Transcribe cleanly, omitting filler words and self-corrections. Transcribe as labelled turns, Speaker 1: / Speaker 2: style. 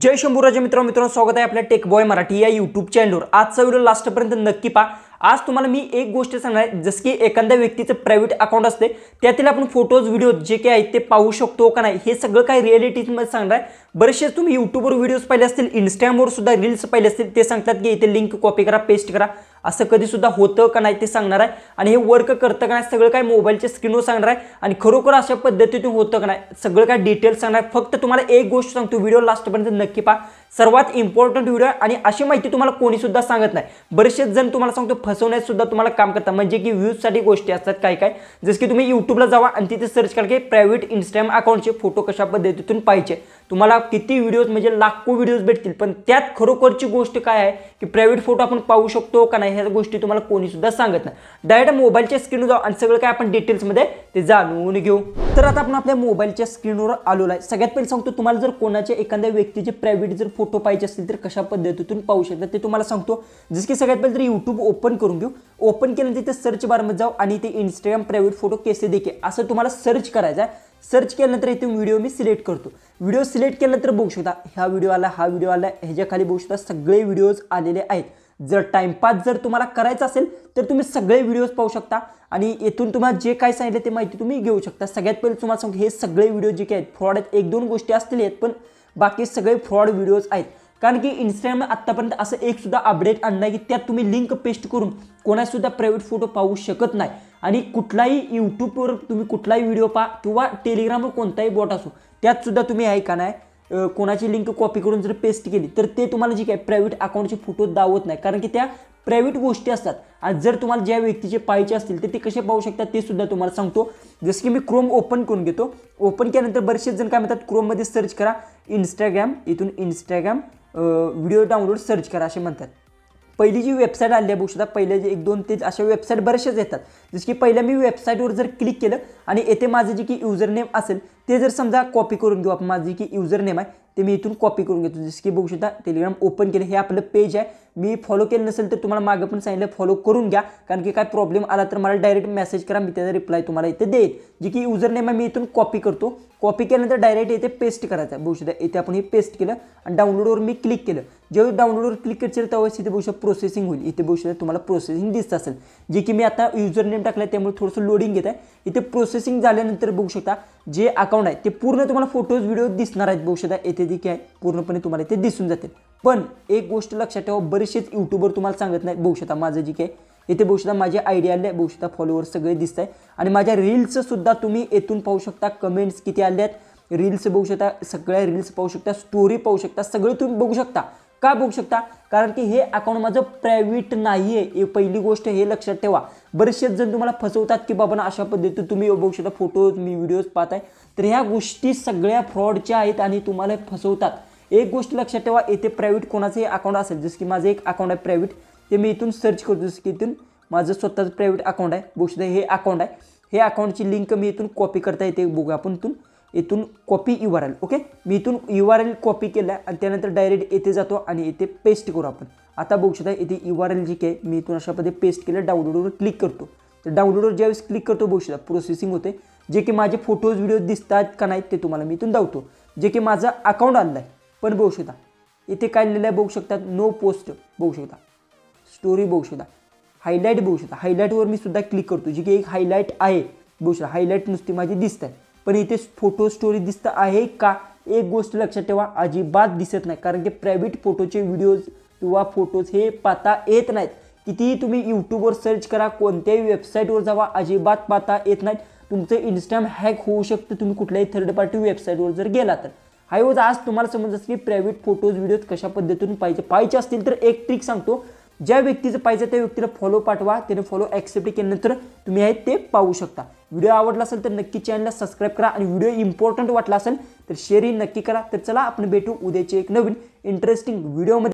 Speaker 1: जय शंभूराजे मित्रांनो स्वागत आहे आपल्या टेक बॉय मराठी या यूट्यूब चॅनलवर। आजचा व्हिडिओ लास्टपर्यंत नक्की पहा। आज तुम्हाला मी एक गोष्ट सांगणार आहे, जसं की एखाद्या व्यक्तीचं प्रायव्हेट अकाउंट असते त्यातील आपण फोटोज व्हिडिओ जे काही आहेत ते पाहू शकतो का नाही हे सगळं काही रिअलिटीमध्ये सांगणार आहे। बरेचसे तुम्ही यूट्यूबवर व्हिडिओज पाहिले असतील, इंस्टाग्रामवर सुद्धा रील्स पाहिले असतील, ते सांगतात की इथे लिंक कॉपी करा पेस्ट करा, असं कधी सुद्धा होतं का नाही ते सांगणार आहे। आणि हे वर्क करतं का नाही सगळं काही मोबाईलच्या स्क्रीनवर सांगणार आहे आणि खरोखर अशा पद्धतीने होतं का नाही सगळं काही डिटेल्स सांगणार आहे। फक्त तुम्हाला एक गोष्ट सांगतो, व्हिडिओ लास्टपर्यंत नक्की पहा, सर्वात इम्पॉर्टंट व्हिडिओ आहे आणि अशी माहिती तुम्हाला कोणी सुद्धा सांगत नाही। बरेचसे जण तुम्हाला सांगतो फसवण्यात सुद्धा तुम्हाला काम करतात, म्हणजे की व्ह्यूज साठी गोष्टी असतात काय काय, जसं की तुम्ही यूट्यूबला जावा आणि तिथे सर्च करा की प्रायव्हेट इंस्टाग्राम अकाउंटचे फोटो कशा पद्धतीतून पाहिजे, तुम्हाला किती व्हिडिओज म्हणजे लाखो व्हिडिओज भेटतील, पण त्यात खरोखरची गोष्ट काय आहे की प्रायव्हेट फोटो आपण पाहू शकतो का नाही ह्या गोष्टी तुम्हाला कोणी सुद्धा सांगत नाही। डायरेक्ट मोबाईलच्या स्क्रीनवर जाऊ आणि सगळं काय आपण डिटेल्समध्ये ते जाणून घेऊ। तर आता आपण आपल्या मोबाईलच्या स्क्रीनवर आलो आहे। सगळ्यात पहिले सांगतो, तुम्हाला जर कोणाच्या एखाद्या व्यक्तीचे प्रायव्हेट जर फोटो पाहिजे असतील तर कशा पद्धतीतून पाहू शकता ते तुम्हाला सांगतो। जसं की सगळ्यात पहिले तर यूट्यूब ओपन करून घेऊ। ओपन केल्यानंतर तिथे सर्च बारमध्ये जाऊ आणि इथे इंस्टाग्राम प्रायव्हेट फोटो कैसे देखे असं तुम्हाला सर्च करायचं आहे। सर्च केल्यानंतर इथे व्हिडिओ मी सिलेक्ट करतो। व्हिडिओ सिलेक्ट केल्यानंतर बघू शकता हा व्हिडिओ आला, हा व्हिडिओ आला, ह्याच्या खाली बघू शकता सगळे व्हिडिओज आलेले आहेत। जर टाइमपास जर तुम्हाला करायचा असेल तर तुम्ही सगळे व्हिडिओज पाहू शकता आणि येथून तुम्हाला जे काय सांगितले ते माहिती तुम्ही घेऊ शकता। सगळ्यात पहिले तुम्हाला सांगतो हे सगळे व्हिडिओ जे काय आहेत फ्रॉड आहेत, एक दोन गोष्टी असतील आहेत पण बाकी सगळे फ्रॉड व्हिडिओज आहेत। कारण की इंस्टाग्राम आतापर्यंत असं एक सुद्धा अपडेट आणलं की त्यात तुम्ही लिंक पेस्ट करून कोणाचा सुद्धा प्रायव्हेट फोटो पाहू शकत नाही। आणि कुठलाही यूट्यूबवर तुम्ही कुठलाही व्हिडिओ पहा किंवा टेलिग्रामवर कोणताही बॉट असो त्यात सुद्धा तुम्ही आहे का नाही कोणाची लिंक कॉपी करून जर पेस्ट केली तर ते तुम्हाला जी काय प्रायव्हेट अकाउंटचे फोटो दावत नाही, कारण की त्या प्रायव्हेट गोष्टी असतात। आणि जर तुम्हाला ज्या व्यक्तीचे पाहिजे असतील तर ते कसे पाहू शकतात ते सुद्धा तुम्हाला सांगतो। जसं की मी क्रोम ओपन करून घेतो। ओपन केल्यानंतर बरेचसे जण काय म्हणतात क्रोममध्ये सर्च करा इंस्टाग्राम, इथून इंस्टाग्राम व्हिडिओ डाउनलोड सर्च करा असे म्हणतात। पहिली जी वेबसाईट आली आहे बघू शकता, पहिले जे एक दोन ते अशा वेबसाईट बरेचसेच येतात। जसं की पहिल्या मी वेबसाईटवर जर क्लिक केलं आणि येथे माझं जे की युजर नेम असेल ते जर समजा कॉपी करून घेऊ आपण, माझी की युजर नेम आहे ते मी इथून कॉपी करून घेतो। जसं की बघू शकता टेलिग्राम ओपन केलं, हे आपलं पेज आहे। मी फॉलो केलं नसेल तर तुम्हाला मागं पण सांगितलं फॉलो करून घ्या, कारण की काय प्रॉब्लेम आला तर मला डायरेक्ट मेसेज करा, मी त्याचा रिप्लाय तुम्हाला इथे देईल। जे की युजर नेम आहे मी इथून कॉपी करतो। कॉपी केल्यानंतर डायरेक्ट इथे पेस्ट करायचं आहे। बघू शकता इथे आपण हे पेस्ट केलं आणि डाउनलोडवर मी क्लिक केलं। जेव्हा डाउनलोडवर क्लिक करशील तेव्हाच इथे बघू शकता प्रोसेसिंग होईल। इथे बघू शकता तुम्हाला प्रोसेसिंग दिसत असेल, जे की मी आता युजर नेम टाकलं त्यामुळे थोडंसं लोडिंग घेत आहे। इथे प्रोसेसिंग झाल्यानंतर बघू शकता जे अकाउंट आहे ते पूर्ण तुम्हाला फोटोज व्हिडिओ दिसणार आहेत। बघू शकता येथे जे काय पूर्णपणे तुम्हाला इथे दिसून जातील। पण एक गोष्ट लक्षात ठेवा, बरेचसेच यूट्यूबर तुम्हाला सांगत नाहीत। बघू शकता माझं जे काय इथे बघू शकता माझे आयडी आले, बघू शकता फॉलोअर्स सगळे दिसत आहे आणि माझ्या रील्स सुद्धा तुम्ही येथून पाहू शकता, कमेंट्स किती आले आहेत, रील्स बघू शकता, सगळ्या रील्स पाहू शकता, स्टोरी पाहू शकता, सगळे तुम्ही बघू शकता। का बघू शकता? कारण की हे अकाउंट माझं प्रायव्हेट नाही आहे, पहिली गोष्ट हे लक्षात ठेवा। बरेचसे जण तुम्हाला फसवतात की बाबा ना अशा पद्धतीने तुम्ही बघू शकता फोटोज मी व्हिडिओज पाहताय, तर ह्या गोष्टी सगळ्या फ्रॉडच्या आहेत आणि तुम्हाला फसवतात। एक गोष्ट लक्षात ठेवा, येथे प्रायव्हेट कोणाचे अकाउंट असेल, जसं की माझं एक अकाउंट आहे प्रायव्हेट, ते मी इथून सर्च करतो। जसं की इथून माझं स्वतःचं प्रायव्हेट अकाउंट आहे, बघू शकता हे अकाउंट आहे, हे अकाउंटची लिंक मी इथून कॉपी करता येते। बघू आपण इथून कॉपी URL, ओके मी इथून URL कॉपी केला आणि त्यानंतर डायरेक्ट येथे जातो आणि इथे पेस्ट करू आपण। आता बघू शकता इथे URL जी काय मी इथून अशा पद्धतीने पेस्ट केलं, डाउनलोडवर क्लिक करतो। तर डाउनलोडवर ज्यावेळेस क्लिक करतो बघू शकता प्रोसेसिंग होते, जे की माझे फोटोज व्हिडिओ दिसतात का नाहीत ते तुम्हाला मी इथून दावतो। जे की माझं अकाउंट आणलं आहे, पण बघू शकता इथे काय लिहिलं आहे बघू शकता नो पोस्ट, बघू शकता स्टोरी, बघू शकता हायलाईट, बघू शकता हायलाईटवर मी सुद्धा क्लिक करतो, जी की एक हायलाईट आहे। बघू शकता हायलाईट नुसती माझी दिसत आहे, पण इथे फोटो स्टोरी दिसतं आहे का? एक गोष्ट लक्षात ठेवा, अजिबात दिसत नाही, कारण की प्रायव्हेट फोटोचे व्हिडिओज किंवा फोटोज हे पाहता येत नाहीत। कितीही तुम्ही यूट्यूबवर सर्च करा, कोणत्याही वेबसाईटवर जावा, अजिबात पाहता येत नाहीत। तुमचं इंस्टाग्राम हॅक होऊ शकतं तुम्ही कुठल्याही थर्ड पार्टी वेबसाईटवर जर गेला तर। हायवज आज तुम्हाला समजतं की प्रायव्हेट फोटोज व्हिडिओज कशा पद्धतीतून पाहिजे असतील तर एक ट्रिक सांगतो, ज्या व्यक्तीचं पाहिजे त्या व्यक्तीला फॉलो पाठवा, त्याने फॉलो ॲक्सेप्ट केल्यानंतर तुम्ही आहे ते पाहू शकता। व्हिडिओ आवडला असेल तर नक्की चॅनलला सबस्क्राईब करा आणि व्हिडिओ इम्पॉर्टंट वाटला असेल तर शेअरही नक्की करा। तर चला आपण भेटू उद्याचे एक नवीन इंटरेस्टिंग व्हिडिओमध्ये।